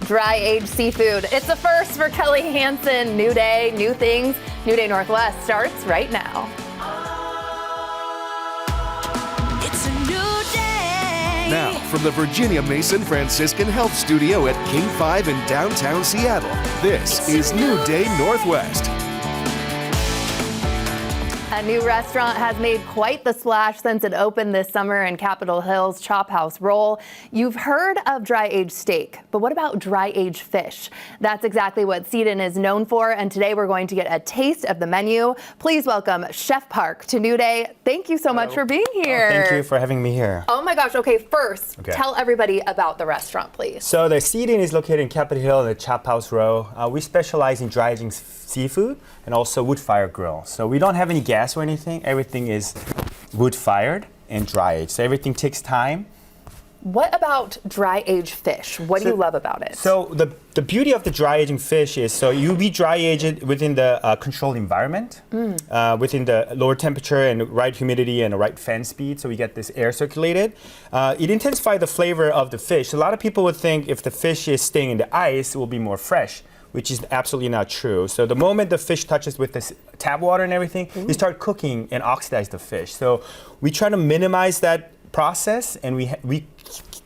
Dry-aged seafood. It's a first for Kelly Hansen. New day, new things. New Day Northwest starts right now. It's a new day. Now, from the Virginia Mason Franciscan Health Studio at King 5 in downtown Seattle, this is New Day Northwest. A new restaurant has made quite the splash since it opened this summer in Capitol Hill's Chop House Roll. You've heard of dry-aged steak, but what about dry-aged fish? That's exactly what Seaton is known for, and today we're going to get a taste of the menu. Please welcome Chef Park to New Day. Thank you so much for being here. Thank you for having me here. Oh my gosh, okay, first, tell everybody about the restaurant, please. So the Seaton is located in Capitol Hill in the Chop House Row. We specialize in dry-aging seafood and also wood-fire grill. So we don't have any gas or anything. Everything is wood-fired and dry-aged. So everything takes time. What about dry-aged fish? What do you love about it? So the beauty of the dry-aging fish is we dry-age it within the controlled environment, within the lower temperature and right humidity and the right fan speed, so we get this air circulated. It intensifies the flavor of the fish. A lot of people would think if the fish is staying in the ice, it will be more fresh, which is absolutely not true. So the moment the fish touches with this tap water and everything, you start cooking and oxidize the fish. So we try to minimize that process, and we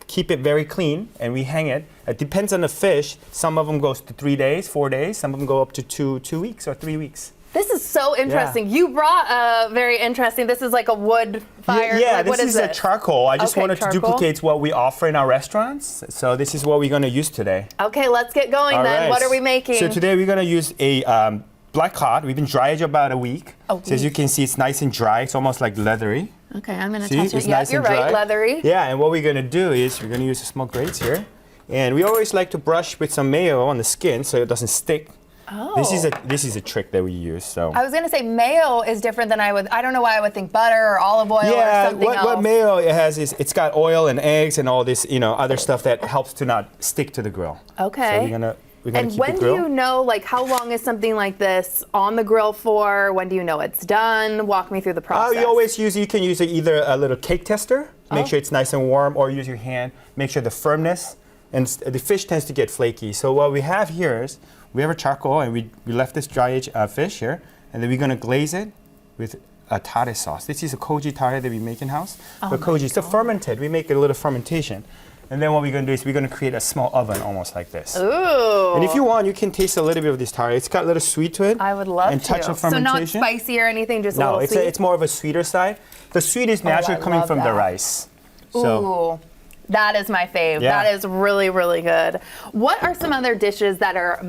keep it very clean, and we hang it. It depends on the fish. Some of them goes to 3 days, 4 days. Some of them go up to two weeks or 3 weeks. This is so interesting. Yeah. You brought a very interesting, this is like a wood fire. Yeah, like, this is a charcoal. I just wanted to duplicate what we offer in our restaurants. So this is what we're going to use today. Okay, let's get going then. Right. What are we making? So today we're going to use a black cod. We've been dry aged about a week. So as you can see, it's nice and dry. It's almost like leathery. Okay, I'm going to touch it. Nice you're right, leathery. Yeah, and what we're going to do is we're going to use the small grates here. And we always like to brush with some mayo on the skin so it doesn't stick. Oh. This is a trick that we use. So I was going to say mayo is different than I don't know why I would think butter or olive oil or something else. What mayo it has is it's got oil and eggs and all this, other stuff that helps to not stick to the grill. Okay. So we're gonna and keep when the grill. do you know, like, how long is something like this on the grill for? When do you know it's done? Walk me through the process. You can use either a little cake tester, make sure it's nice and warm, or use your hand, make sure the firmness, and the fish tends to get flaky. So what we have here is we have a charcoal, and we left this dry-aged fish here, and then we're going to glaze it with a tare sauce. This is a koji tare that we make in-house. The koji is fermented. We make a little fermentation. And then what we're going to do is we're going to create a small oven almost like this. Ooh. And if you want, you can taste a little bit of this tare. It's got a little sweet to it. I would love and to. Touch of fermentation. So not spicy or anything, just a little sweet? No, it's more of a sweeter side. The sweet is naturally coming from the rice. Ooh. That is my fave. Yeah. That is really, really good. What are some other dishes that are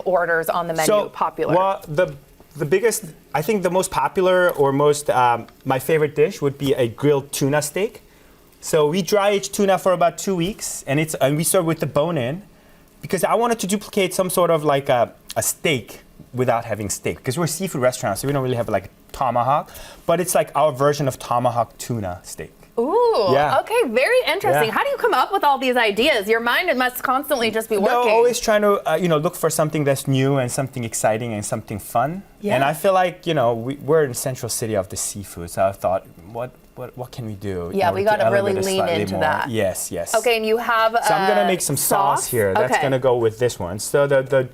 orders on the menu, popular? Well, the biggest, I think the most popular or most, my favorite dish would be a grilled tuna steak. So we dry-age tuna for about 2 weeks, and we serve with the bone in, because I wanted to duplicate some sort of like a steak without having steak, because we're a seafood restaurant, so we don't really have like tomahawk, but it's like our version of tomahawk tuna steak. Ooh, okay, very interesting. How do you come up with all these ideas? Your mind must constantly just be working. No, always trying to look for something that's new and something exciting and something fun. Yeah. And I feel like we're in central city of the seafood, so I thought, what can we do? Yeah, we got to really lean into that. Yes. Okay, and you have so I'm gonna make some sauce here. That's gonna go with this one. So the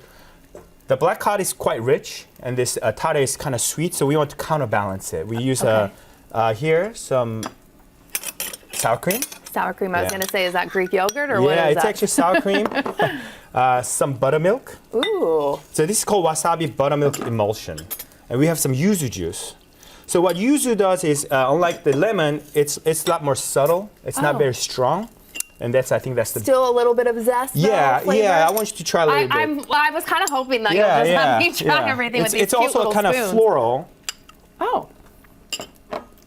black cod is quite rich, and this tare is kind of sweet, so we want to counterbalance it. We use here some sour cream. Sour cream. I was going to say, is that Greek yogurt or what is that? Yeah, it's actually sour cream. Some buttermilk. Ooh. So this is called wasabi buttermilk emulsion, and we have some yuzu juice. So what yuzu does is, unlike the lemon, it's a lot more subtle. It's not very strong, and I think that's the still a little bit of zest. Yeah. I want you to try a little bit. I was kind of hoping that you'll just have me try everything with these cute little spoons. It's also kind of floral.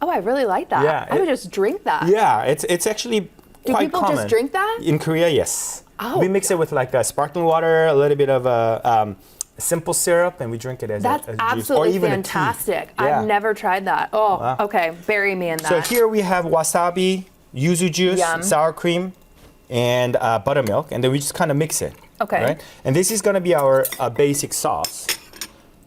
Oh, I really like that. Yeah, I would just drink that. Yeah, it's actually quite common. Do people just drink that? In Korea, yes. Oh. We mix it with like sparkling water, a little bit of simple syrup, and we drink it as a juice. That's absolutely fantastic. I've never tried that. Oh, wow. Okay. Bury me in that. So here we have wasabi, yuzu juice, sour cream, and buttermilk, and then we just kind of mix it. Okay. Right? And this is going to be our basic sauce.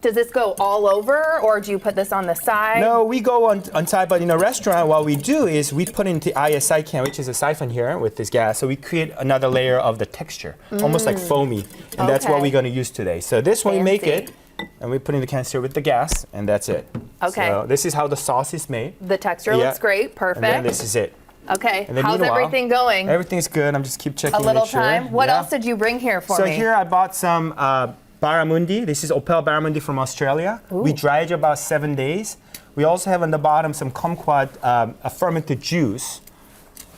Does this go all over, or do you put this on the side? No, we go on side, but in a restaurant, what we do is we put into ISI can, which is a siphon here with this gas, so we create another layer of the texture, almost like foamy, and that's what Okay. we're going to use today. So this one we make Fancy. it, and we put in the canister with the gas, and that's it. Okay. So this is how the sauce is made. The texture Yeah. looks great. Perfect. And then this is it. Okay. And then How's meanwhile, everything going? Everything's good. I'm just keep checking. A little make sure. time. What Yeah. else did you bring here for So me? here I bought some barramundi. This is Opel barramundi from Australia. We dry age about 7 days. We also have on the bottom some kumquat, a fermented juice.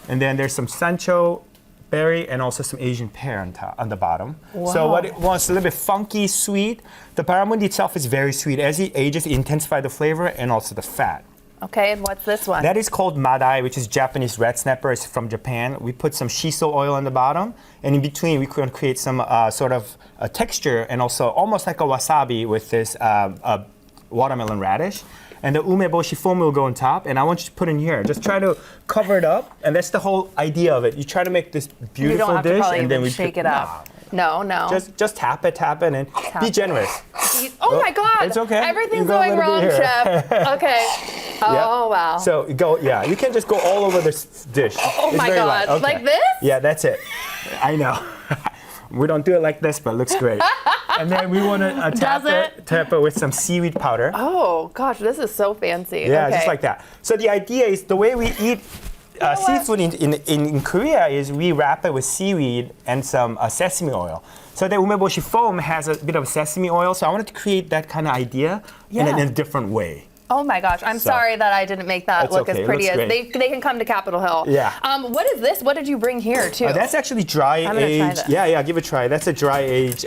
And then there's some sancho berry and also some Asian pear on the bottom. So what it wants a little bit funky, sweet. The barramundi itself is very sweet. As it ages, it intensifies the flavor and also the fat. Okay, and what's this one? That is called madai, which is Japanese red snapper. It's from Japan. We put some shiso oil on the bottom, and in between we can create some sort of a texture and also almost like a wasabi with this watermelon radish. And the umeboshi foam will go on top, and I want you to put in here. Just try to cover it up, and that's the whole idea of it. You try to make this beautiful you don't have dish, to probably and then even we shake put, it up. No. Just tap it, and Tap be it. generous. Oh my God! It's okay. Everything's You go a going little wrong, bit here. Chef. Okay. Oh wow. So go, yeah. You can just go all over this dish. Oh It's my very God! light. Okay. Like this? Yeah, that's it. I know. We don't do it like this, but it looks great. And then we want to tap it with some seaweed powder. Oh gosh, this is so fancy. Yeah, okay. just like that. So the idea is the way we eat seafood in Korea is we wrap it with seaweed and some sesame oil. So the umeboshi foam has a bit of sesame oil. So I wanted to create that kind of idea in Yeah. a different way. Oh my gosh, I'm So- sorry that I didn't make that It's look okay, as it pretty looks as they can come to Capitol Hill. Yeah. What is this? What did you bring here too? That's actually dry I'm gonna try age. this. Yeah, give it a try. That's a dry age.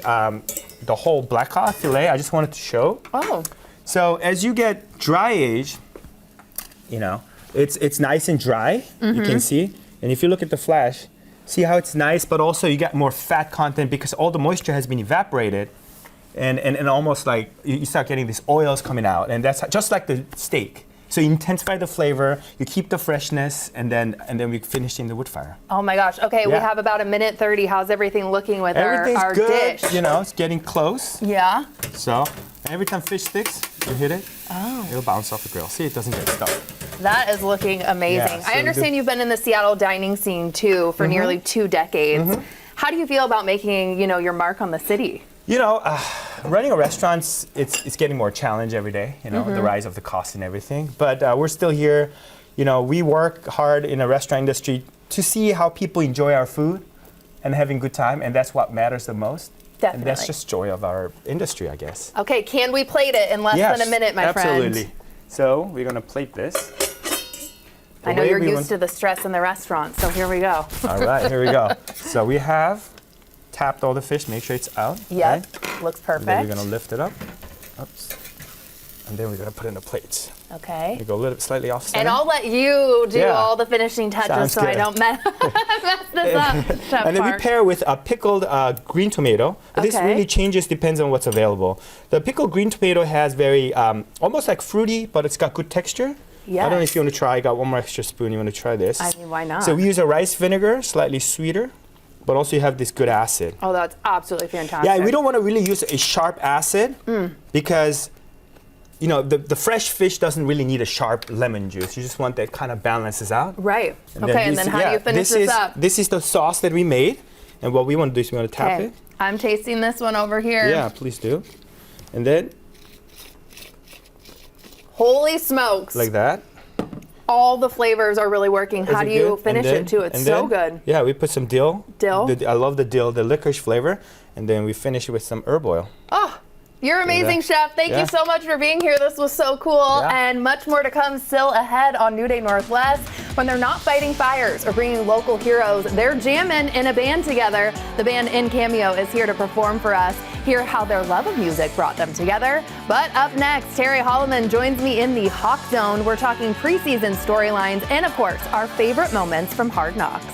The whole black cod fillet. I just wanted to show. Oh. So as you get dry age, it's nice and dry. You can see, and if you look at the flash, see how it's nice, but also you get more fat content because all the moisture has been evaporated, and almost like you start getting these oils coming out, and that's just like the steak. So you intensify the flavor, you keep the freshness, and then we finish in the wood fire. Oh my gosh. Okay, we Yeah. have about 1:30. How's everything looking with Everything's our good. dish? It's getting close. Yeah. So every time fish sticks, you hit it, it'll bounce off the grill. See, it doesn't get stuck. That is looking amazing. Yeah, so I understand you've been in the Seattle dining scene too for nearly 2 decades. How do you feel about making, your mark on the city? Running a restaurant, it's getting more challenge every day, the rise of the cost and everything. But we're still here. We work hard in the restaurant industry to see how people enjoy our food and having good time, and that's what matters the most. Definitely. And that's just joy of our industry, I guess. Okay, can we plate it in less than a minute, my absolutely. friend? So we're gonna plate this. I know you're used to the stress in the restaurant, so here we go. All right, here we go. So we have tapped all the fish, make sure it's out. Yep, right? looks And perfect. then we're gonna lift it up. Oops. And then we're gonna put it in the plates. Okay. We go a little slightly off center. And I'll let you do Yeah. all the finishing touches Sounds so I good. don't mess this up, Chef And then we Park. pair with a pickled green tomato. This Okay. really changes, depends on what's available. The pickled green tomato has very, almost like fruity, but it's got good texture. I don't know Yes. if you want to try. I got one more extra spoon. You want to try this? I mean, why not? So we use a rice vinegar, slightly sweeter, but also you have this good acid. Oh, that's absolutely fantastic. Yeah, we don't want to really use a sharp acid because, the fresh fish doesn't really need a sharp lemon juice. You just want that kind of balances out. Right. Okay, and then how do you finish this up? This is the sauce that we made, and what we want to do is we want to tap Okay. it. I'm tasting this one over here. Yeah, please do. And then, Holy smokes. like that. All the flavors are really working. How Is do it you good? finish And then- it too? It's and so then- good. Yeah, we put some dill. Dill? I love the dill, the licorice flavor. And then we finish it with some herb oil. Oh, you're amazing, Chef. Thank Yeah. you so much for being here. This was so cool. Yeah. And much more to come still ahead on New Day Northwest. When they're not fighting fires or bringing local heroes, they're jamming in a band together. The band in Cameo is here to perform for us. Hear how their love of music brought them together. But up next, Terry Holloman joins me in the Hawk Zone. We're talking preseason storylines and, of course, our favorite moments from Hard Knocks.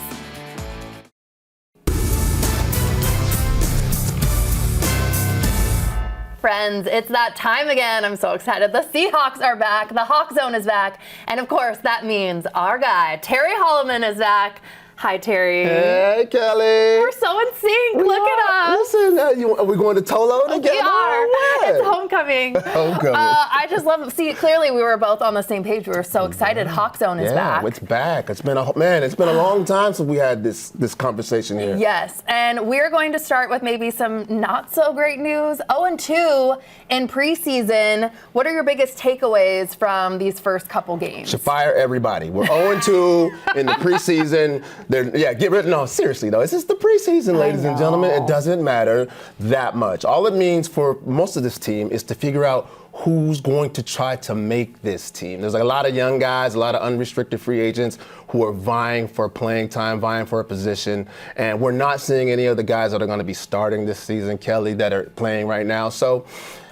Friends, it's that time again. I'm so excited. The Seahawks are back. The Hawk Zone is back. And of course, that means our guy, Terry Holloman, is back. Hi, Terry. Hey, Kelly. We're so in sync. Look at us. Listen, Yeah, are we going to Tolo together? We are. It's homecoming. Homecoming. I just love. See, clearly we were both on the same page. We were so excited. Hawk Zone is back. Yeah, it's back. It's been a long time since we had this conversation here. Yes, and we're going to start with maybe some not so great news. 0-2 in preseason. What are your biggest takeaways from these first couple games? Should fire everybody. We're 0-2 in the preseason. Get rid. No, seriously though, it's just the preseason, ladies and gentlemen. It doesn't matter that much. All it means for most of this team is to figure out who's going to try to make this team. There's a lot of young guys, a lot of unrestricted free agents who are vying for playing time, vying for a position, and we're not seeing any of the guys that are going to be starting this season, Kelly, that are playing right now. So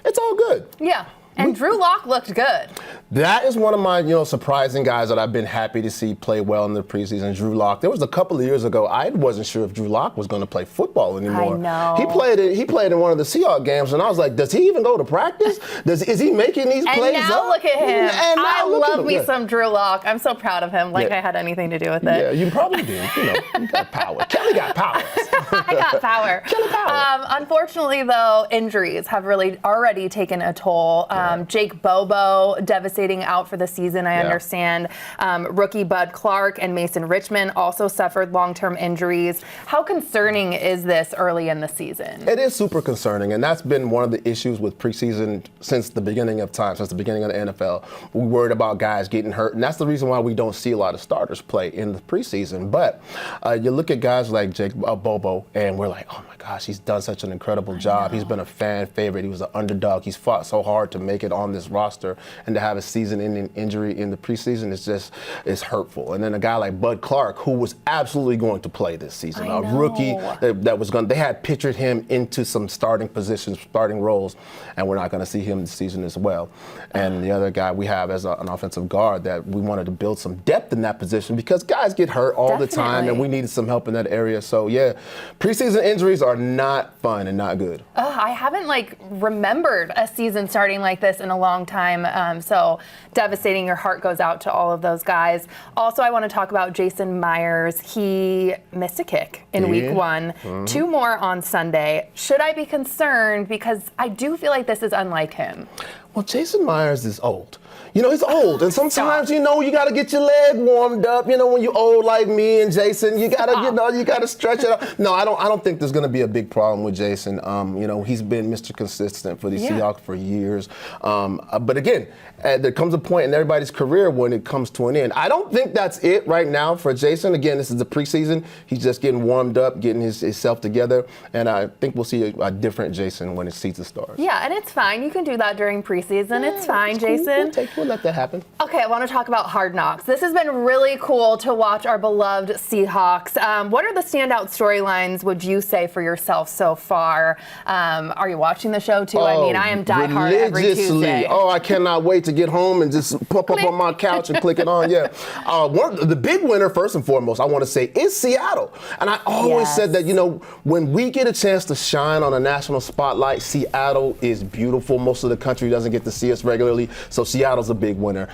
it's all good. Yeah. And Drew Lock looked good. That is one of my, surprising guys that I've been happy to see play well in the preseason, Drew Lock. There was a couple of years ago, I wasn't sure if Drew Lock was going to play football anymore. I know. He played in one of the Seahawks games, and I was like, does he even go to practice? Is he making these plays And now up? look at him. And now I look at love him. me Yeah. some Drew Lock. I'm so proud of him, like Yeah. I had anything to do with it. Yeah, you probably do. You got power. Kelly got power. I got power. Kelly power. Unfortunately, though, injuries have really already taken a toll. Jake Bobo, devastating out for the season, I understand. Rookie Bud Clark and Mason Richmond also suffered long-term injuries. How concerning is this early in the season? It is super concerning, and that's been one of the issues with preseason since the beginning of time, since the beginning of the NFL. We're worried about guys getting hurt, and that's the reason why we don't see a lot of starters play in the preseason. But you look at guys like Jake Bobo, and we're like, oh my gosh, he's done such an incredible job. He's been a fan favorite. He was an underdog. He's fought so hard to make it on this roster, and to have a season-ending injury in the preseason is hurtful. And then a guy like Bud Clark, who was absolutely going to play this season, a rookie that was going. They had pictured him into some starting positions, starting roles, and we're not going to see him this season as well. And the other guy we have as an offensive guard that we wanted to build some depth in that position because guys get hurt all the time, and we needed some help in that area. So yeah, preseason injuries are not fun and not good. I haven't remembered a season starting like this in a long time. So devastating. Your heart goes out to all of those guys. Also, I want to talk about Jason Myers. He missed a kick in week one. 2 more on Sunday. Should I be concerned? Because I do feel like this is unlike him. Well, Jason Myers is old. He's old, and sometimes, you got to get your leg warmed up. When you're old like me and Jason, you got to, you got to stretch it out. No, I don't think there's going to be a big problem with Jason. He's been Mr. Consistent for the Seahawks for years. But again, there comes a point in everybody's career when it comes to an end. I don't think that's it right now for Jason. Again, this is the preseason. He's just getting warmed up, getting himself together, and I think we'll see a different Jason when the season starts. Yeah, and it's fine. You can do that during preseason. It's fine, Jason. We'll let that happen. Okay, I want to talk about Hard Knocks. This has been really cool to watch our beloved Seahawks. What are the standout storylines, would you say, for yourself so far? Are you watching the show too? I mean, I am diehard every Tuesday. Oh, I cannot wait to get home and just pop up on my couch and click it on. Yeah. The big winner, first and foremost, I want to say, is Seattle. And I always said that, when we get a chance to shine on a national spotlight, Seattle is beautiful. Most of the country doesn't get to see us regularly, so Seattle's a big winner.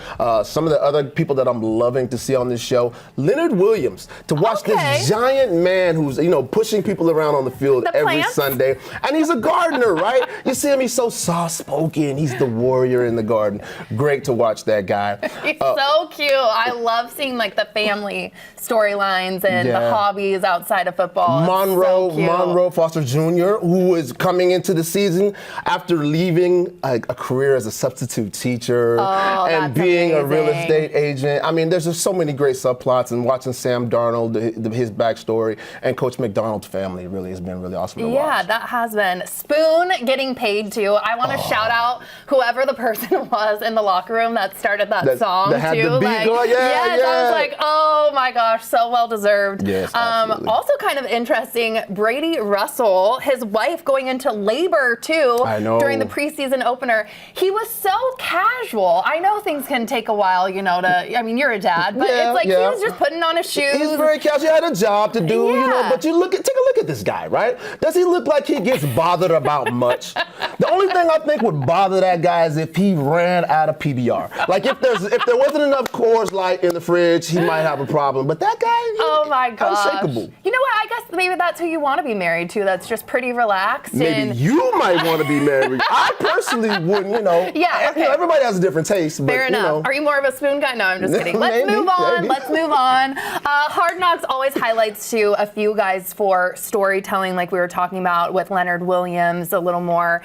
Some of the other people that I'm loving to see on this show, Leonard Williams, to watch this giant man who's, pushing people around on the field every Sunday. And he's a gardener, right? You see him, he's so soft-spoken. He's the warrior in the garden. Great to watch that guy. He's so cute. I love seeing the family storylines and the hobbies outside of football. Monroe Foster Jr., who is coming into the season after leaving a career as a substitute teacher and being a real estate agent. I mean, there's just so many great subplots, and watching Sam Darnold, his backstory, and Coach McDonald's family really has been really awesome to watch. Yeah, that has been. Spoon getting paid too. I want to shout out whoever the person was in the locker room that started that song that had too. The beat going. Yes, I was like, oh my gosh, so well deserved. Yes, absolutely. Also kind of interesting, Brady Russell, his wife going into labor too. I know. During the preseason opener. He was so casual. I know things can take a while, you know, I mean, you're a dad, but Yeah, it's like yeah. he was just putting on his shoes. He's very casual. He had a job to do, you know. Yeah. But take a look at this guy, right? Does he look like he gets bothered about much? The only thing I think would bother that guy is if he ran out of PBR. Like if there wasn't enough Coors Light in the fridge, he might have a problem. But that guy, Oh my gosh. unshakable. You know what? I guess maybe that's who you want to be married to. That's just pretty relaxed. Maybe and you might want to be married. I personally wouldn't, you know. Yeah, You know, okay. everybody has a different taste, but Fair enough. you know. Are you more of a spoon guy? No, I'm just kidding. Let's Maybe, move on. maybe. Let's move on. Hard Knocks always highlights to a few guys for storytelling, like we were talking about with Leonard Williams, a little more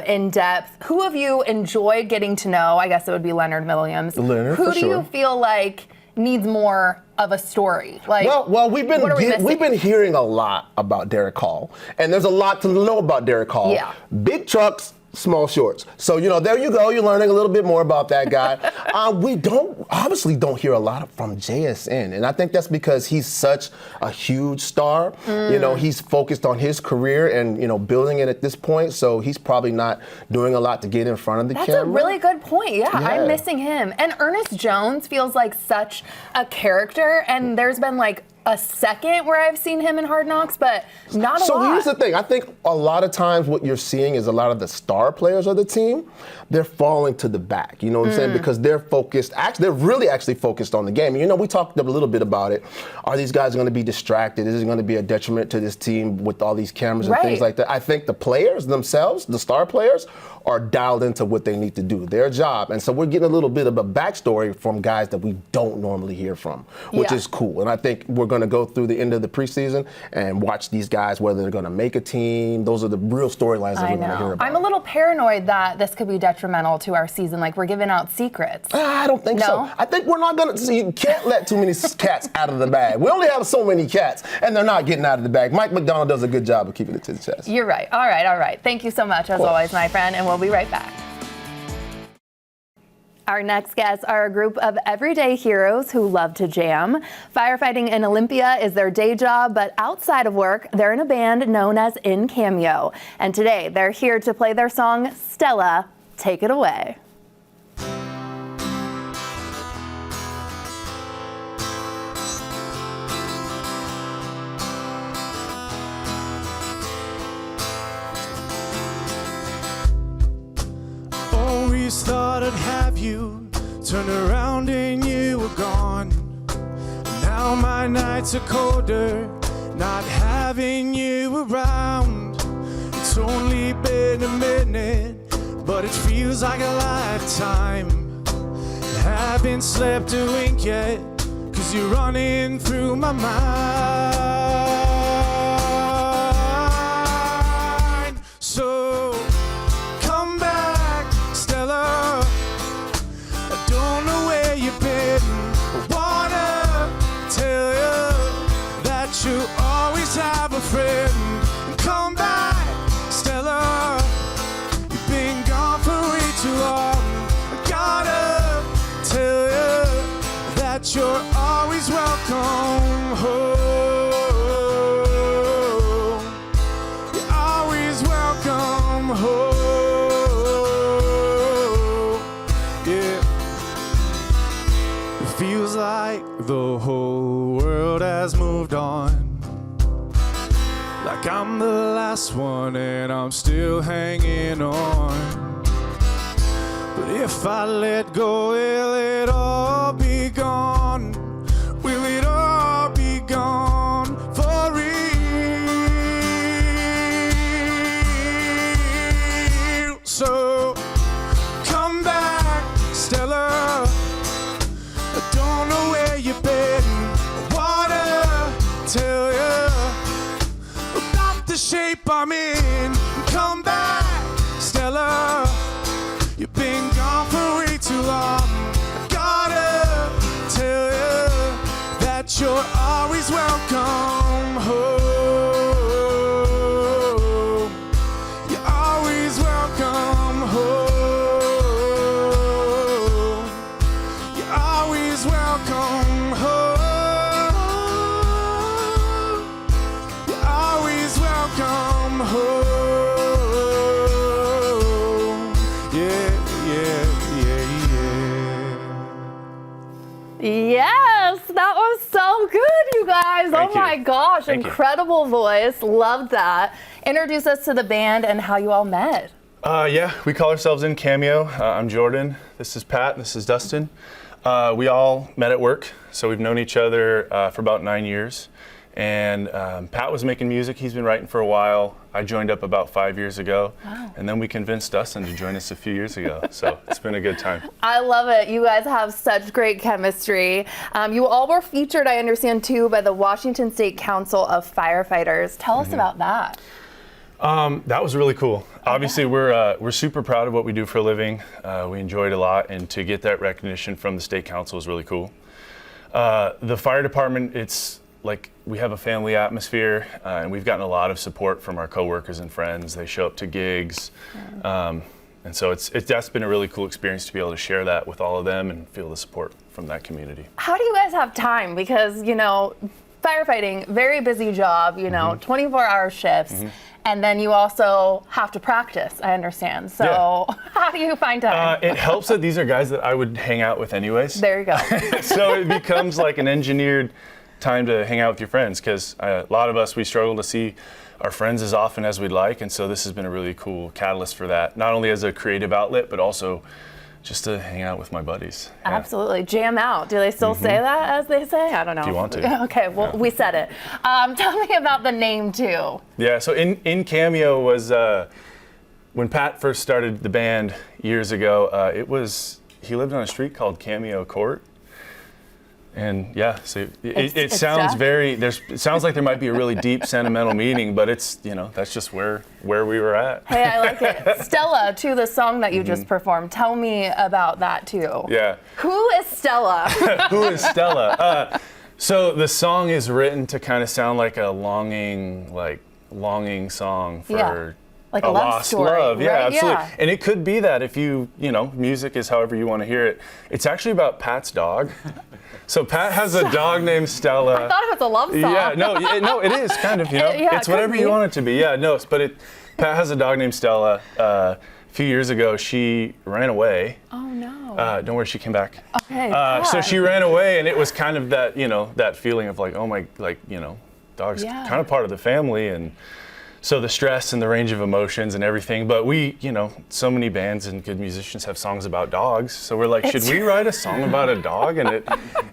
in depth. Who have you enjoyed getting to know? I guess it would be Leonard Williams. Leonard, Who for do sure. you feel like needs more of a story? Like, Well, we've what are we missing? been hearing a lot about Derek Hall, and there's a lot to know about Derek Hall. Yeah. Big trucks, small shorts. So you know, there you go. You're learning a little bit more about that guy. We obviously don't hear a lot from JSN, and I think that's because he's such a huge star. You know, he's focused on his career and you know building it at this point. So he's probably not doing a lot to get in front of the That's camera. a really good point. Yeah, Yeah. I'm missing him. And Ernest Jones feels like such a character, and there's been like a second where I've seen him in Hard Knocks, but not a lot. So here's the thing. I think a lot of times what you're seeing is a lot of the star players of the team, they're falling to the back. You know what I'm saying? Because they're focused. Actually, they're really actually focused on the game. You know, we talked a little bit about it. Are these guys going to be distracted? Is it going to be a detriment to this team with all these cameras and things Right. like that? I think the players themselves, the star players, are dialed into what they need to do, their job. And so we're getting a little bit of a backstory from guys that we don't normally hear from, which Yeah. is cool. And I think we're going to go through the end of the preseason and watch these guys, whether they're going to make a team. Those are the real storylines that I we're going to hear know. about. I'm a little paranoid that this could be detrimental to our season. Like we're giving out secrets. I don't think No? so. I think we're not going to see, you can't let too many cats out of the bag. We only have so many cats, and they're not getting out of the bag. Mike McDonald does a good job of keeping it to the chest. You're right. All right, all right. Thank you so much, as always, my friend, and we'll be right back. Our next guests are a group of everyday heroes who love to jam. Firefighting in Olympia is their day job, but outside of work, they're in a band known as In Cameo. And today, they're here to play their song, Stella. Take it away. Always thought I'd have you, turned around and you were gone. Now my nights are colder, not having you around. It's only been a minute, but it feels like a lifetime. Haven't slept a wink yet, 'cause you're running through my mind. So come back, Stella. I don't know where you've been. I wanna tell you that you always have a friend. And come back, Stella. You've been gone for way too long. I gotta tell you that you're always welcome home. You're always welcome home. Yeah. It feels like the whole world has moved on. Like I'm the last one and I'm still hanging on. But if I let go, will it all be gone? Will it all be gone for real? So come back, Stella. I don't know where you've been. I wanna tell you about the shape I'm in. Come back, Stella. You've been gone for way too long. I gotta tell you that you're always welcome home. You're always welcome home. You're always welcome home. You're always welcome home. Yeah, yeah, yeah, yeah. Congratulations. Thank Oh my you. gosh. Thank you. Incredible voice. Loved that. Introduce us to the band and how you all met. Yeah, we call ourselves in Cameo. I'm Jordan. This is Pat. This is Dustin. We all met at work, so we've known each other for about 9 years. And Pat was making music. He's been writing for a while. I joined up about 5 years ago. Wow. And then we convinced Dustin to join us a few years ago. So it's been a good time. I love it. You guys have such great chemistry. You all were featured, I understand, too, by the Washington State Council of Firefighters. Tell us about that. That was really cool. Obviously, we're super proud of what we do for a living. We enjoy it a lot, and to get that recognition from the state council is really cool. The fire department, it's like we have a family atmosphere, and we've gotten a lot of support from our coworkers and friends. They show up to gigs, and so that's been a really cool experience to be able to share that with all of them and feel the support from that community. How do you guys have time? Because, you know, firefighting, very busy job, you know, 24-hour shifts. And then you also have to practice, I understand. So how do you find time? It helps that these are guys that I would hang out with anyways. There you go. So it becomes like an engineered time to hang out with your friends, because a lot of us, we struggle to see our friends as often as we'd like. And so this has been a really cool catalyst for that, not only as a creative outlet, but also just to hang out with my buddies. Yeah. Absolutely. Jam out. Do they still say that, as they say? I don't know. Do you want to? Okay, well, we said it. Tell me about the name, too. Yeah, so in Cameo was, when Pat first started the band years ago, he lived on a street called Cameo Court. And yeah, so it sounds it sounds like there might be a really deep sentimental meaning, but it's, you know, that's just where we were at. Hey, I like it. Stella, too, the song that you just performed. Tell me about that, too. Yeah. Who is Stella? Who is Stella? So the song is written to kind of sound like a longing song for like a a love lost story, love. Yeah, right? absolutely. Yeah. And it could be that if you know, music is however you want to hear it. It's actually about Pat's dog. So Pat has a dog named Stella. I thought it was a love song. Yeah, no, it is kind of, you know. Yeah, it's whatever you want it to be. Yeah, no, but Pat has a dog named Stella. A few years ago, she ran away. Oh no. Don't worry, she came back. Okay. So she ran away, and it was kind of that, you know, that feeling of like, oh my, like, you know, dog's kind of part of the family, and so the stress and the range of emotions and everything. But we, you know, so many bands and good musicians have songs about dogs. So we're like, should we write a song about a dog? And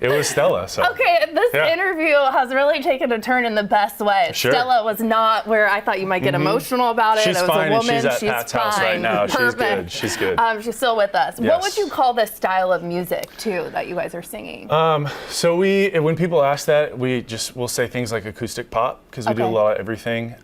it was Stella. So. Okay, this interview has really taken a turn in the best way. Sure. Stella was not where I thought you might get emotional about it. She's it was fine, a woman. and she's at Pat's house right now. Perfect. She's good. She's still with us. Yes. What would you call this style of music, too, that you guys are singing? So when people ask that, we'll say things like acoustic pop, because we do a lot of everything.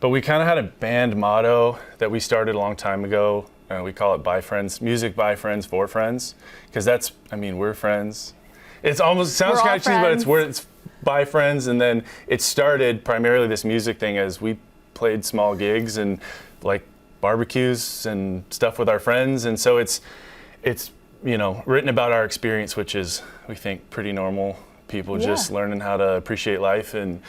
But we kind of had a band motto that we started a long time ago. We call it by friends, music by friends for friends, because we're friends. It almost sounds kind of cheesy, but it's by friends. And then it started primarily this music thing as we played small gigs and like barbecues and stuff with our friends. And so it's you know, written about our experience, which is, we think, pretty normal people just learning how to appreciate life and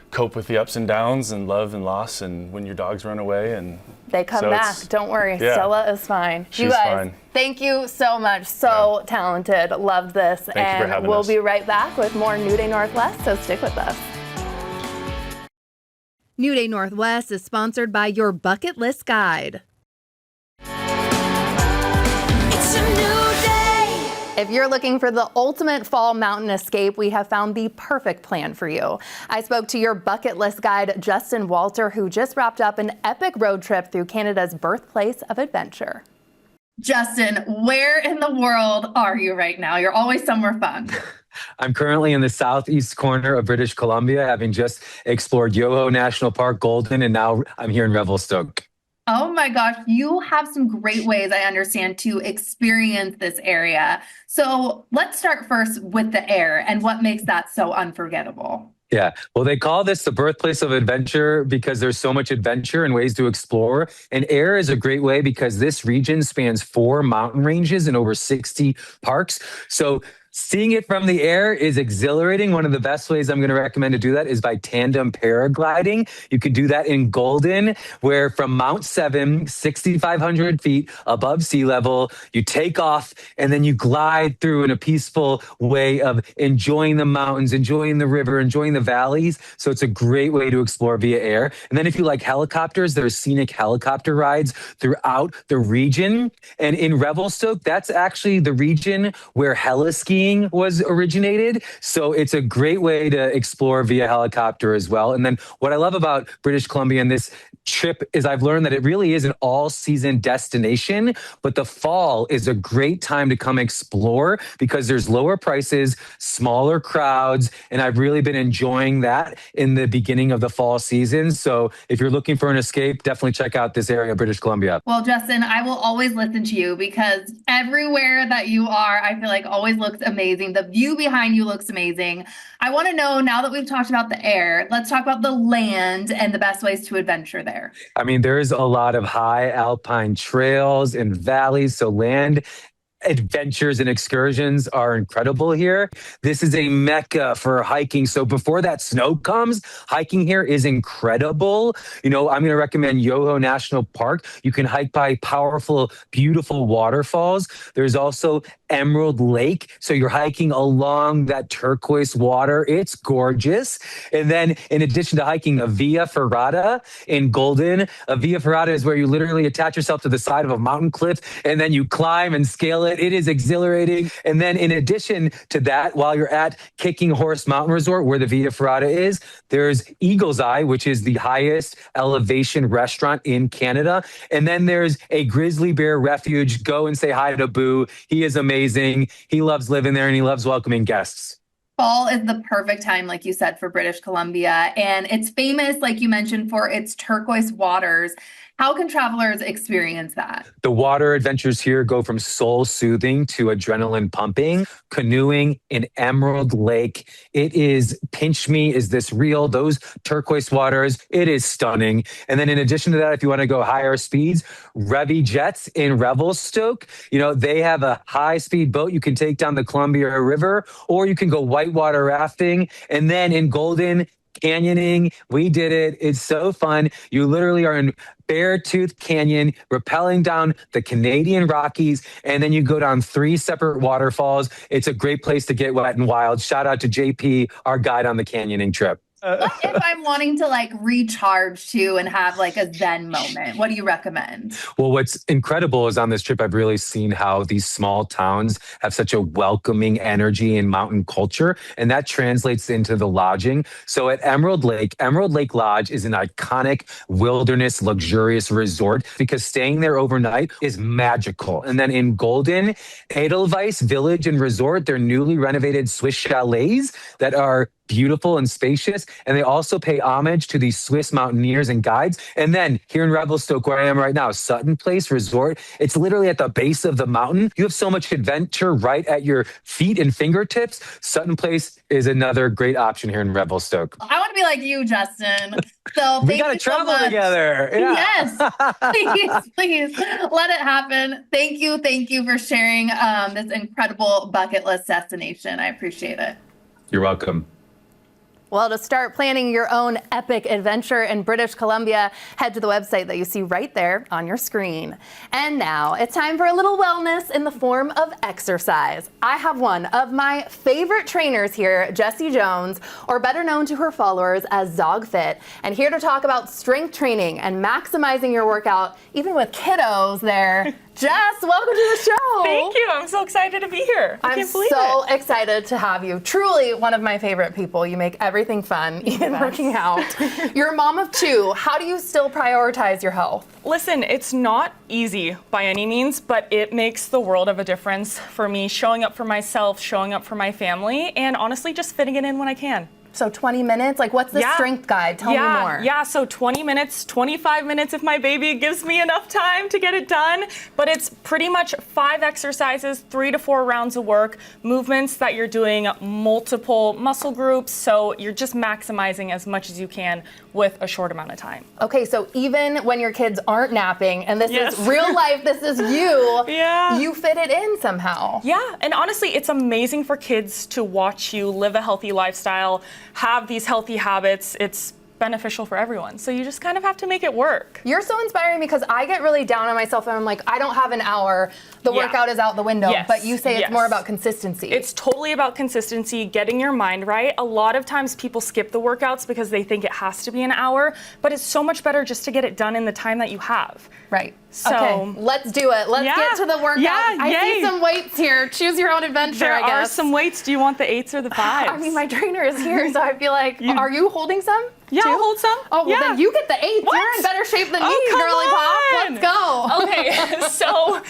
cope with the ups and downs and love and loss, and when your dogs run away and they come back. Don't worry, Stella is fine. She's you guys, fine. Thank you so much. So talented. Loved this. Thank you for having we'll us. be right back with more New Day Northwest, so stick with us. New Day Northwest is sponsored by Your Bucket List Guide. It's a new day. If you're looking for the ultimate fall mountain escape, we have found the perfect plan for you. I spoke to Your Bucket List Guide, Justin Walter, who just wrapped up an epic road trip through Canada's birthplace of adventure. Justin, where in the world are you right now? You're always somewhere fun. I'm currently in the southeast corner of British Columbia, having just explored Yoho National Park, Golden, and now I'm here in Revelstoke. Oh my gosh, you have some great ways, I understand, to experience this area. So let's start first with the air and what makes that so unforgettable. Yeah, well, they call this the birthplace of adventure because there's so much adventure and ways to explore. And air is a great way because this region spans 4 mountain ranges and over 60 parks. So Seeing it from the air is exhilarating. One of the best ways I'm going to recommend to do that is by tandem paragliding. You can do that in Golden, where from Mount 7, 6,500 feet above sea level, you take off and then you glide through in a peaceful way of enjoying the mountains, enjoying the river, enjoying the valleys. So it's a great way to explore via air. And then if you like helicopters, there's scenic helicopter rides throughout the region. And in Revelstoke, that's actually the region where heli-skiing was originated. So it's a great way to explore via helicopter as well. And then what I love about British Columbia and this trip is I've learned that it really is an all-season destination, but the fall is a great time to come explore because there's lower prices, smaller crowds, and I've really been enjoying that in the beginning of the fall season. So if you're looking for an escape, definitely check out this area of British Columbia. Well, Justin, I will always listen to you because everywhere that you are, I feel like always looks amazing. The view behind you looks amazing. I want to know, now that we've talked about the air, let's talk about the land and the best ways to adventure there. I mean, there's a lot of high alpine trails and valleys, so land adventures and excursions are incredible here. This is a mecca for hiking. So before that snow comes, hiking here is incredible. You know, I'm going to recommend Yoho National Park. You can hike by powerful, beautiful waterfalls. There's also Emerald Lake. So you're hiking along that turquoise water. It's gorgeous. And then in addition to hiking a Via Ferrata in Golden, a Via Ferrata is where you literally attach yourself to the side of a mountain cliff and then you climb and scale it. It is exhilarating. And then in addition to that, while you're at Kicking Horse Mountain Resort, where the Via Ferrata is, there's Eagle's Eye, which is the highest elevation restaurant in Canada. And then there's a grizzly bear refuge. Go and say hi to Boo. He is amazing. He loves living there and he loves welcoming guests. Fall is the perfect time, like you said, for British Columbia. And it's famous, like you mentioned, for its turquoise waters. How can travelers experience that? The water adventures here go from soul soothing to adrenaline pumping. Canoeing in Emerald Lake. It is pinch me. Is this real? Those turquoise waters. It is stunning. And then in addition to that, if you want to go higher speeds, Revy Jets in Revelstoke, you know, they have a high speed boat you can take down the Columbia River, or you can go whitewater rafting. And then in Golden, canyoning. We did it. It's so fun. You literally are in Beartooth Canyon, rappelling down the Canadian Rockies, and then you go down 3 separate waterfalls. It's a great place to get wet and wild. Shout out to JP, our guide on the canyoning trip. What if I'm wanting to like recharge too and have like a Zen moment? What do you recommend? Well, what's incredible is on this trip, I've really seen how these small towns have such a welcoming energy and mountain culture, and that translates into the lodging. So at Emerald Lake Lodge is an iconic wilderness luxurious resort because staying there overnight is magical. And then in Golden, Edelweiss Village and Resort, they're newly renovated Swiss chalets that are beautiful and spacious, and they also pay homage to these Swiss mountaineers and guides. And then here in Revelstoke, where I am right now, Sutton Place Resort, it's literally at the base of the mountain. You have so much adventure right at your feet and fingertips. Sutton Place is another great option here in Revelstoke. I want to be like you, Justin. So we got to travel together. Yeah. Yes, please let it happen. Thank you for sharing this incredible bucket list destination. I appreciate it. You're welcome. Well, to start planning your own epic adventure in British Columbia, head to the website that you see right there on your screen. And now it's time for a little wellness in the form of exercise. I have one of my favorite trainers here, Jessie Jones, or better known to her followers as Zogg Fit, and here to talk about strength training and maximizing your workout, even with kiddos there. Jess, welcome to the show. Thank you. I'm so excited to be here. I can't believe so excited to have you. Truly one of my favorite people. You make everything fun, even working out. You're a mom of 2. How do you still prioritize your health? Listen, it's not easy by any means, but it makes the world of a difference for me, showing up for myself, showing up for my family, and honestly just fitting it in when I can. So 20 minutes? Like, what's the strength guide? Tell me more. Yeah, so 20 minutes, 25 minutes if my baby gives me enough time to get it done. But it's pretty much 5 exercises, 3 to 4 rounds of work, movements that you're doing multiple muscle groups. So you're just maximizing as much as you can with a short amount of time. Okay, so even when your kids aren't napping, and this Yes. is real life, this is you, Yeah. you fit it in somehow. Yeah, and honestly, it's amazing for kids to watch you live a healthy lifestyle, have these healthy habits. It's beneficial for everyone. So you just kind of have to make it work. You're so inspiring because I get really down on myself and I'm like, I don't have an hour. The Yeah. workout is out the window. Yes. But you say it's Yes. more about consistency. It's totally about consistency, getting your mind right. A lot of times people skip the workouts because they think it has to be an hour, but it's so much better just to get it done in the time that you have. right. So- okay, let's do it. Let's Yeah. get to the workout. Yeah, I see yay. some weights here. Choose your own adventure, There I guess. are some weights. Do you want the 8s or the 5s? I mean, my trainer is here, so I feel like, are you holding some? Yeah, too? I'll hold some. Oh, well, Yeah. then you get the 8s. What? You're in better shape than Oh, me, come girly on. pop. Let's go. Okay, so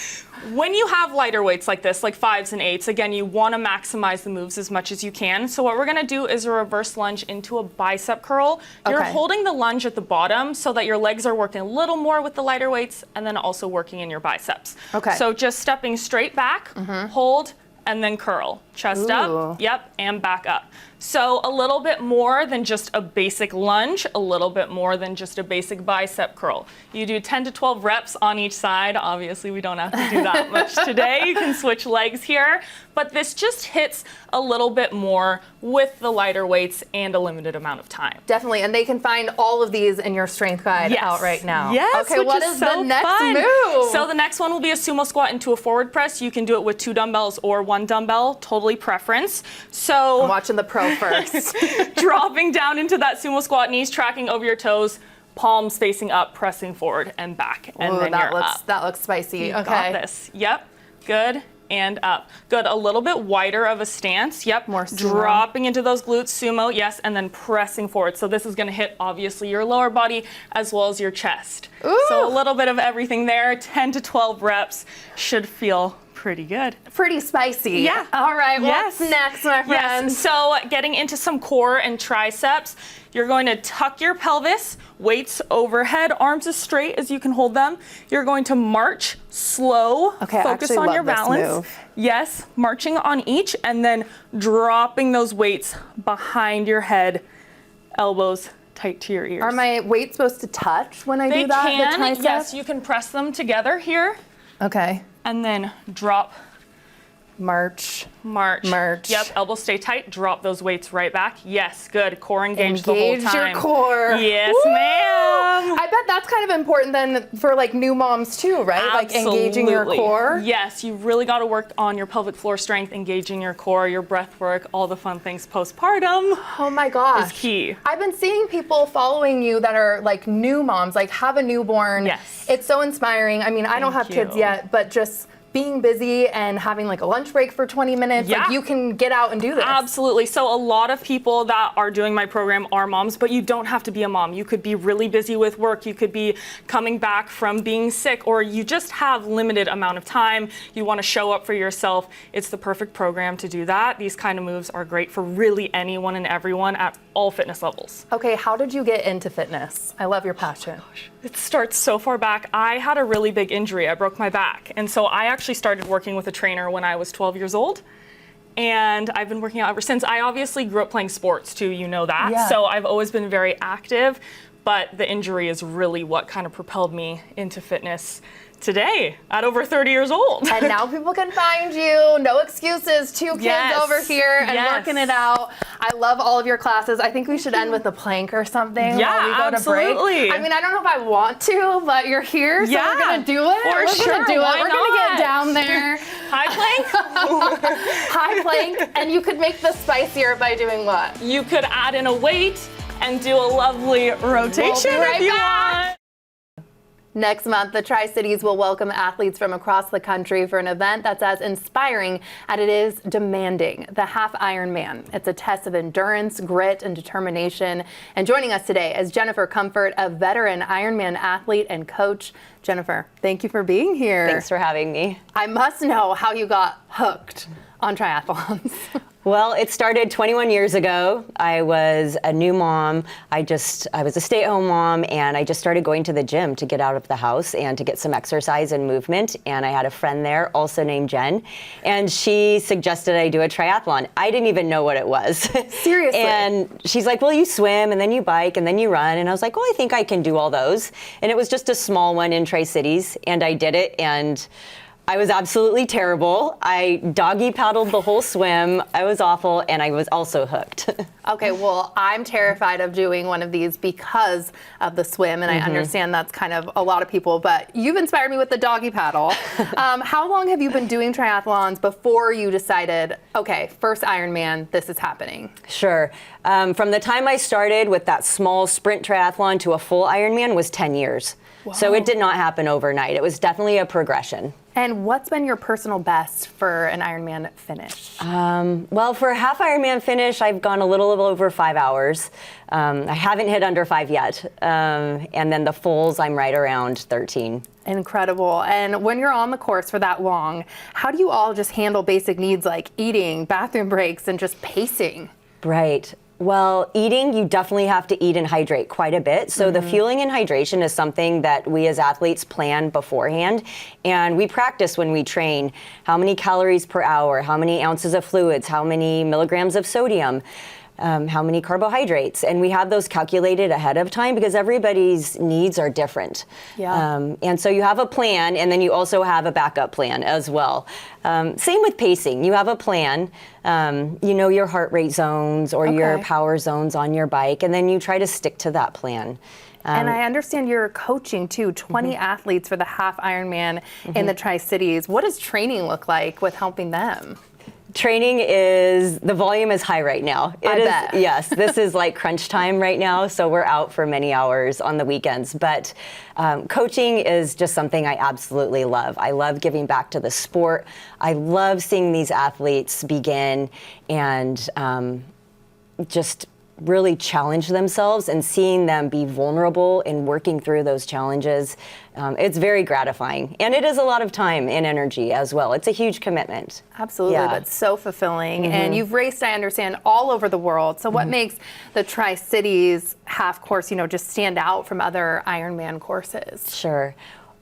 when you have lighter weights like this, like 5s and 8s, again, you want to maximize the moves as much as you can. So what we're going to do is a reverse lunge into a bicep curl. You're Okay. holding the lunge at the bottom so that your legs are working a little more with the lighter weights and then also working in your biceps. Okay. So just stepping straight back, hold, and then curl. Chest Ooh. up, yep, and back up. So a little bit more than just a basic lunge, a little bit more than just a basic bicep curl. You do 10 to 12 reps on each side. Obviously, we don't have to do that much today. You can switch legs here, but this just hits a little bit more with the lighter weights and a limited amount of time. Definitely, and they can find all of these in your strength guide out right now. Yes, Okay, which what is is so the next fun. move? So the next one will be a sumo squat into a forward press. You can do it with 2 dumbbells or 1 dumbbell, totally preference. So I'm watching the pro first. dropping down into that sumo squat, knees tracking over your toes, palms facing up, pressing forward and back, and Ooh, then that you're looks up. that looks spicy. You Okay. got this. Yep. Good. And up. Good. A little bit wider of a stance. Yep. More sumo. Dropping into those glutes, sumo. Yes. And then pressing forward. So this is going to hit obviously your lower body as well as your chest. Ooh. So a little bit of everything there. 10 to 12 reps should feel pretty good. Pretty spicy. Yeah. All right. Yes. What's next, my friends? Yes. So getting into some core and triceps, you're going to tuck your pelvis, weights overhead, arms as straight as you can hold them. You're going to march slow, Okay, I focus actually on love your this balance. move. Yes, marching on each and then dropping those weights behind your head, elbows tight to your ears. Are my weights supposed to touch when I they do that? The can, tricep? yes, you can press them together here Okay. and then drop. March. March. March. Yep, elbows stay tight. Drop those weights right back. Yes, good. Core engaged the whole Engage time. your core. Yes, Woo! ma'am. I bet that's kind of important then for like new moms too, right? Like engaging your Absolutely. core. Yes, you really got to work on your pelvic floor strength, engaging your core, your breath work, all the fun things postpartum Oh my gosh. is key. I've been seeing people following you that are like new moms, like have a newborn. Yes. It's so inspiring. I mean, I don't have Thank kids you. yet, but just being busy and having like a lunch break for 20 minutes, Yeah. like you can get out and do this. Absolutely. So a lot of people that are doing my program are moms, but you don't have to be a mom. You could be really busy with work. You could be coming back from being sick, or you just have limited amount of time. You want to show up for yourself. It's the perfect program to do that. These kind of moves are great for really anyone and everyone at all fitness levels. Okay, how did you get into fitness? I love your passion. It starts so far back. I had a really big injury. I broke my back. And so I actually started working with a trainer when I was 12 years old. And I've been working out ever since. I obviously grew up playing sports too, you know that. Yeah. So I've always been very active, but the injury is really what kind of propelled me into fitness today at over 30 years old. And now people can find you. No excuses. 2 kids Yes. over here and Yes. working it out. I love all of your classes. I think we should end with a plank or something Yeah, while we go to absolutely. break. I mean, I don't know if I want to, but you're here, so Yeah, we're gonna do it. for We're sure, gonna do it. why We're gonna not? get down there. High plank. High plank, and you could make this spicier by doing what? You could add in a weight and do a lovely rotation We'll be right if you back. want. Next month, the Tri-Cities will welcome athletes from across the country for an event that's as inspiring as it is demanding, the Half Ironman. It's a test of endurance, grit, and determination. And joining us today is Jennifer Comfort, a veteran Ironman athlete and coach. Jennifer, thank you for being here. Thanks for having me. I must know how you got hooked on triathlons. Well, it started 21 years ago. I was a new mom. I was a stay-at-home mom, and I just started going to the gym to get out of the house and to get some exercise and movement. And I had a friend there, also named Jen, and she suggested I do a triathlon. I didn't even know what it was. Seriously? And she's like, well, you swim, and then you bike, and then you run. And I was like, well, I think I can do all those. And it was just a small one in Tri-Cities, and I did it, and I was absolutely terrible. I doggy paddled the whole swim. I was awful, and I was also hooked. Okay, well, I'm terrified of doing one of these because of the swim, and I understand that's kind of a lot of people, but you've inspired me with the doggy paddle. How long have you been doing triathlons before you decided, okay, first Ironman, this is happening? Sure. From the time I started with that small sprint triathlon to a full Ironman was 10 years. So it did not happen overnight. It was definitely a progression. And what's been your personal best for an Ironman finish? Well, for a half Ironman finish, I've gone a little over 5 hours. I haven't hit under 5 yet. And then the fulls, I'm right around 13. Incredible. And when you're on the course for that long, how do you all just handle basic needs like eating, bathroom breaks, and just pacing? Right. Well, eating, you definitely have to eat and hydrate quite a bit. So the fueling and hydration is something that we as athletes plan beforehand. And we practice when we train. How many calories per hour, how many ounces of fluids, how many milligrams of sodium, how many carbohydrates. And we have those calculated ahead of time because everybody's needs are different. Yeah. And so you have a plan, and then you also have a backup plan as well. Same with pacing. You have a plan. You know your heart rate zones or your power zones on your bike, and then you try to stick to that plan. And I understand you're coaching too, 20 athletes for the half Ironman in the Tri-Cities. What does training look like with helping them? Training the volume is high right now. I bet. Yes, this is like crunch time right now, so we're out for many hours on the weekends. But coaching is just something I absolutely love. I love giving back to the sport. I love seeing these athletes begin and just really challenge themselves and seeing them be vulnerable and working through those challenges. It's very gratifying. And it is a lot of time and energy as well. It's a huge commitment. Absolutely, but so fulfilling. And you've raced, I understand, all over the world. So what makes the Tri-Cities half course, just stand out from other Ironman courses? Sure.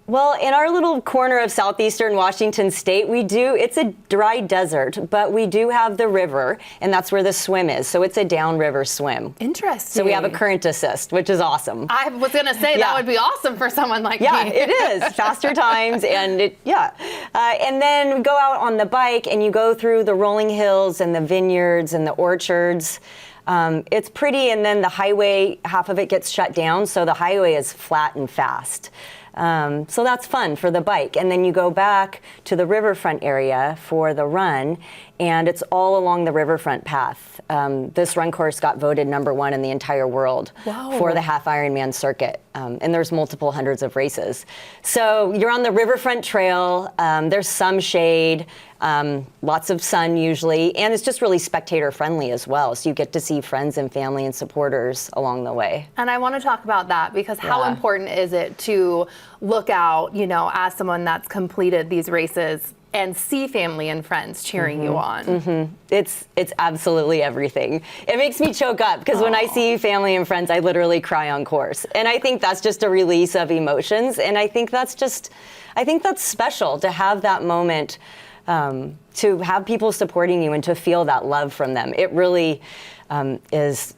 Well, in our little corner of southeastern Washington state, it's a dry desert, but we do have the river, and that's where the swim is. So it's a downriver swim. Interesting. So we have a current assist, which is awesome. I was going to say that would be awesome for someone like me. Yeah, it is. Faster times, and and then go out on the bike, and you go through the rolling hills and the vineyards and the orchards. It's pretty, and then the highway, half of it gets shut down, so the highway is flat and fast. So that's fun for the bike. And then you go back to the riverfront area for the run, and it's all along the riverfront path. This run course got voted #1 in the entire world for the half Ironman circuit. And there's multiple hundreds of races. So you're on the riverfront trail. There's some shade, lots of sun usually, and it's just really spectator friendly as well. So you get to see friends and family and supporters along the way. And I want to talk about that because how important is it to look out, as someone that's completed these races and see family and friends cheering you on? It's absolutely everything. It makes me choke up because when I see family and friends, I literally cry on course. And I think that's just a release of emotions. And I think that's special to have that moment, to have people supporting you and to feel that love from them. It really it's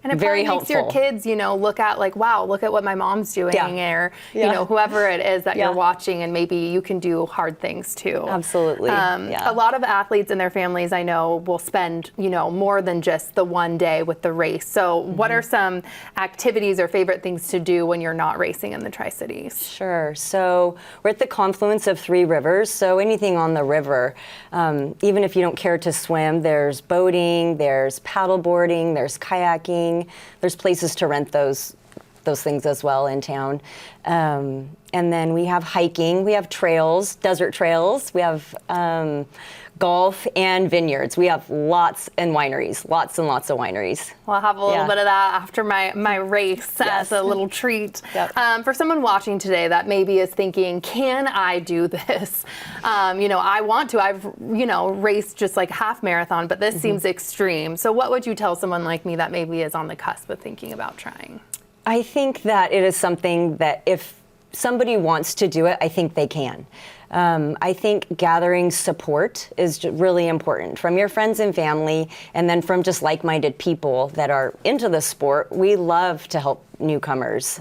And it very probably makes helpful. your kids, look at like, wow, look at what my mom's doing, or whoever it is that you're watching, and maybe you can do hard things too. Absolutely. A lot of athletes and their families, I know, will spend, more than just the one day with the race. So what are some activities or favorite things to do when you're not racing in the Tri-Cities? Sure. So we're at the confluence of 3 rivers. So anything on the river, even if you don't care to swim, there's boating, there's paddle boarding, there's kayaking. There's places to rent those those things as well in town. And then we have hiking, we have trails, desert trails, we have golf and vineyards. We have lots and wineries, lots and lots of wineries. Well, I'll have a little bit of that after my race as a little treat. Yep. For someone watching today that maybe is thinking, can I do this? I want to. I've, raced just like half marathon, but this seems extreme. So what would you tell someone like me that maybe is on the cusp of thinking about trying? I think that it is something that if somebody wants to do it, I think they can. I think gathering support is really important from your friends and family, and then from just like-minded people that are into the sport. We love to help newcomers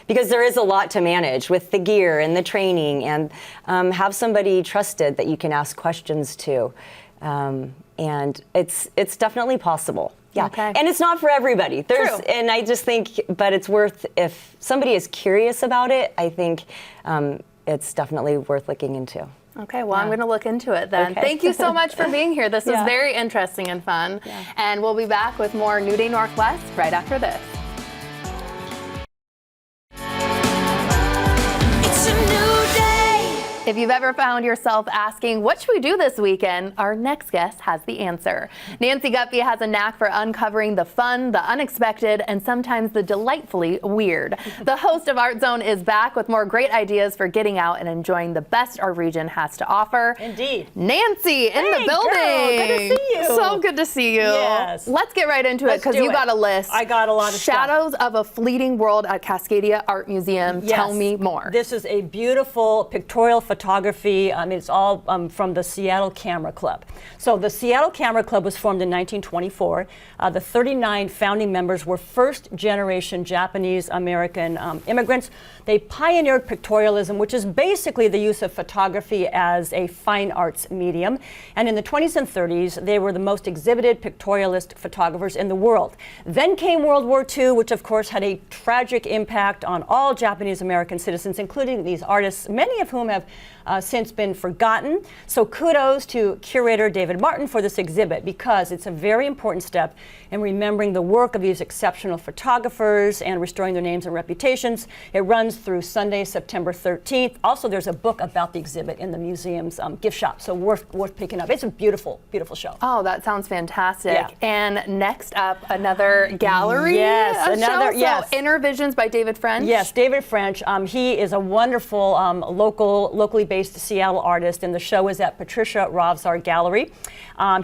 because there is a lot to manage with the gear and the training, and have somebody trusted that you can ask questions to. And it's definitely possible. Yeah, okay. And it's not for everybody. True. And I just think, but it's worth, if somebody is curious about it, I think it's definitely worth looking into. Okay, well, I'm going to look into it then. Okay. Thank you so much for being here. This was Yeah. very interesting and fun. Yeah. And we'll be back with more New Day Northwest right after this. It's a new day. If you've ever found yourself asking, what should we do this weekend? Our next guest has the answer. Nancy Guppy has a knack for uncovering the fun, the unexpected, and sometimes the delightfully weird. The host of Art Zone is back with more great ideas for getting out and enjoying the best our region has to offer. Indeed. Nancy in the Hey, building. girl, good to see you. So good to see you. Yes. Let's get right into it because you got a list. I got a lot of stuff. Shadows of a Fleeting World at Cascadia Art Museum. Yes. Tell me more. This is a beautiful pictorial photography. It's all from the Seattle Camera Club. So the Seattle Camera Club was formed in 1924. The 39 founding members were first-generation Japanese-American immigrants. They pioneered pictorialism, which is basically the use of photography as a fine arts medium. And in the 20s and 30s, they were the most exhibited pictorialist photographers in the world. Then came World War II, which of course had a tragic impact on all Japanese-American citizens, including these artists, many of whom have since been forgotten. So kudos to curator David Martin for this exhibit, because it's a very important step in remembering the work of these exceptional photographers and restoring their names and reputations. It runs through Sunday, September 13th. Also, there's a book about the exhibit in the museum's gift shop, so worth picking up. It's a beautiful, beautiful show. Oh, that sounds fantastic. Yeah. And next up, another gallery. Yes, another. show? Yes. So Inner Visions by David French. Yes, David French. He is a wonderful locally based Seattle artist, and the show is at Patricia Rovsar Gallery.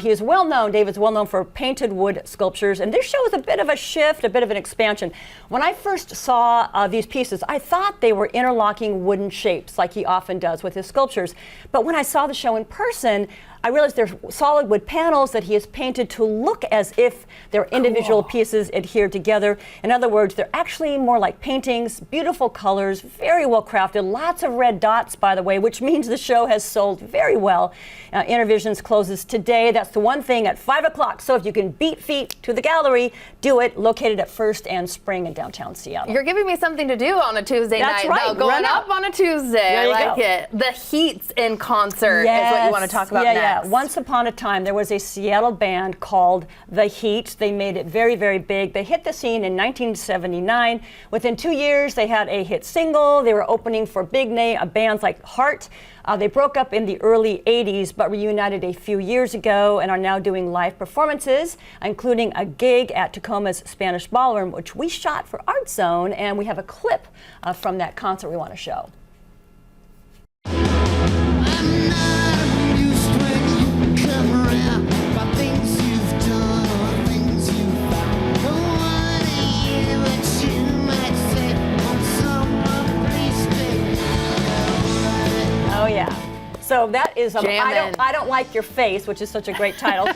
He is well known, David's well known for painted wood sculptures, and this show is a bit of a shift, a bit of an expansion. When I first saw these pieces, I thought they were interlocking wooden shapes, like he often does with his sculptures. But when I saw the show in person, I realized there's solid wood panels that he has painted to look as if they're individual pieces adhered together. In other words, they're actually more like paintings, beautiful colors, very well crafted, lots of red dots, by the way, which means the show has sold very well. Inner Visions closes today. That's the one thing at 5 o'clock. So if you can beat feet to the gallery, do it. Located at First and Spring in downtown Seattle. You're giving me something to do on a Tuesday That's night. right. Though. Going Run up out. on a Tuesday. I like it. The Heats in concert is what you want to talk about next. Yeah. Once upon a time, there was a Seattle band called The Heat. They made it very, very big. They hit the scene in 1979. Within 2 years, they had a hit single. They were opening for big name bands like Heart. They broke up in the early 80s, but reunited a few years ago and are now doing live performances, including a gig at Tacoma's Spanish Ballroom, which we shot for Art Zone, and we have a clip from that concert we want to show. Oh yeah. So that is I don't like your face, which is such a great title.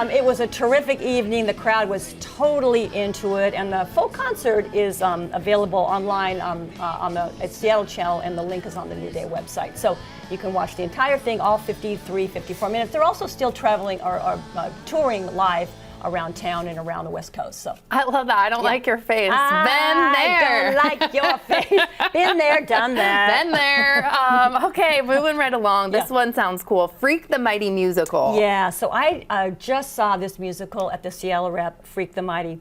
It was a terrific evening. The crowd was totally into it, and the full concert is available online on the Seattle channel, and the link is on the New Day website. So you can watch the entire thing, all 54 minutes. They're also still traveling or touring live around town and around the West Coast. So I love that. I don't like your face. Been there. I don't like your face. Been there, done that. Been there. Okay, moving right along. This one sounds cool. Freak the Mighty musical. Yeah, so I just saw this musical at the Seattle Rep, Freak the Mighty.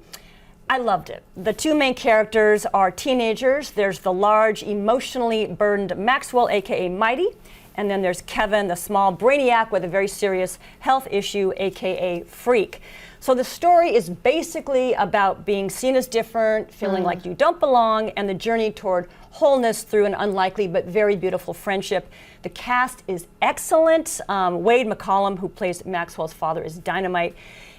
I loved it. The two main characters are teenagers. There's the large, emotionally burdened Maxwell, aka Mighty, and then there's Kevin, the small brainiac with a very serious health issue, aka Freak. So the story is basically about being seen as different, feeling like you don't belong, and the journey toward wholeness through an unlikely but very beautiful friendship. The cast is excellent. Wade McCollum, who plays Maxwell's father, is dynamite.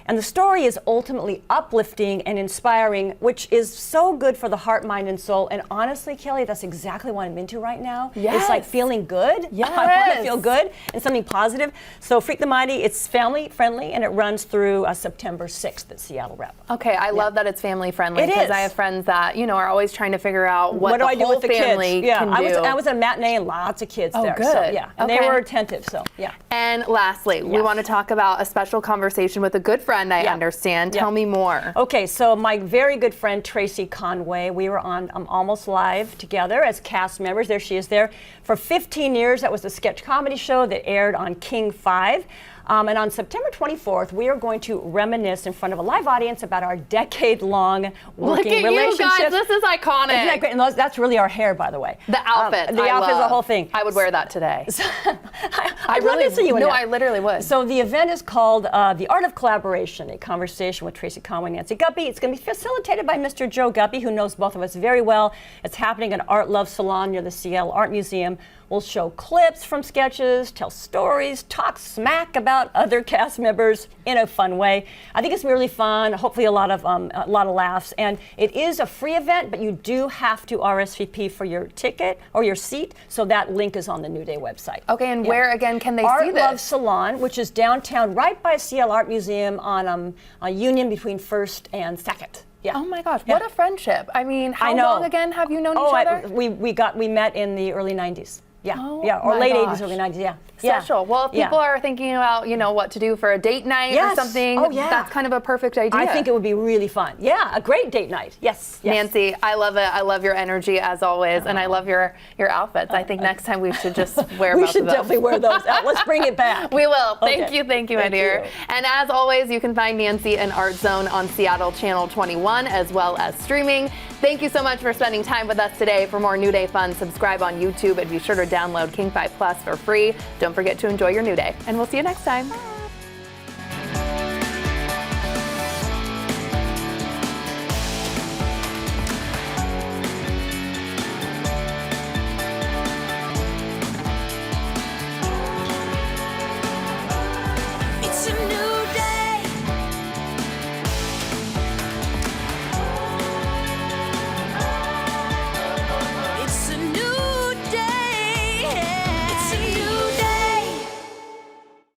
And the story is ultimately uplifting and inspiring, which is so good for the heart, mind, and soul. And honestly, Kelly, that's exactly what I'm into right now. Yes. It's like feeling good. Yes. I want to feel good and something positive. So Freak the Mighty, it's family friendly, and it runs through September 6th at Seattle Rep. Okay, I love that it's family friendly It because is. I have friends that are always trying to figure out what do the I do whole with the family kids? Yeah, can do. I was at a matinee and lots of kids there. good. So, yeah, and they Okay. were attentive. So yeah. And lastly, we Yes. want to talk about a special conversation with a good friend, I understand. Yeah. Tell me more. Okay, so my very good friend Tracy Conway, we were on Almost Live together as cast members. There she is there. For 15 years, that was a sketch comedy show that aired on King 5. And on September 24th, we are going to reminisce in front of a live audience about our decade-long working Look at relationship. you guys, this is iconic. Isn't that great? And that's really our hair, by the way. The outfit. The outfit is the love. whole thing. I would wear that today. I'd love to see you in No, that. I literally would. So the event is called The Art of Collaboration, a conversation with Tracy Conway and Nancy Guppy. It's going to be facilitated by Mr. Joe Guppy, who knows both of us very well. It's happening at Art Love Salon near the Seattle Art Museum. We'll show clips from sketches, tell stories, talk smack about other cast members in a fun way. I think it's really fun. Hopefully, a lot of laughs. And it is a free event, but you do have to RSVP for your ticket or your seat. So that link is on the New Day website. Okay, and where again can they Art see this? Love Salon, which is downtown, right by Seattle Art Museum on Union between 1st and 2nd. Yeah. Oh my gosh, what a friendship. I mean, how I know. long again have you known each other? We met in the early 90s. Yeah, Oh or my late gosh. 80s, early 90s, yeah. Special. Well, if people are thinking about, what to do for a date night or something, that's kind of a perfect idea. I think it would be really fun. Yeah, a great date night. Yes. Nancy, I love it. I love your energy as always, and I love your outfits. I think next time we should just wear We both should of them. definitely wear those out. Let's bring it back. We will. Thank Okay. you, my Thank dear. you. And as always, you can find Nancy in Art Zone on Seattle Channel 21 as well as streaming. Thank you so much for spending time with us today. For more New Day fun, subscribe on YouTube and be sure to download King 5 Plus for free. Don't forget to enjoy your new day, and we'll see you next time.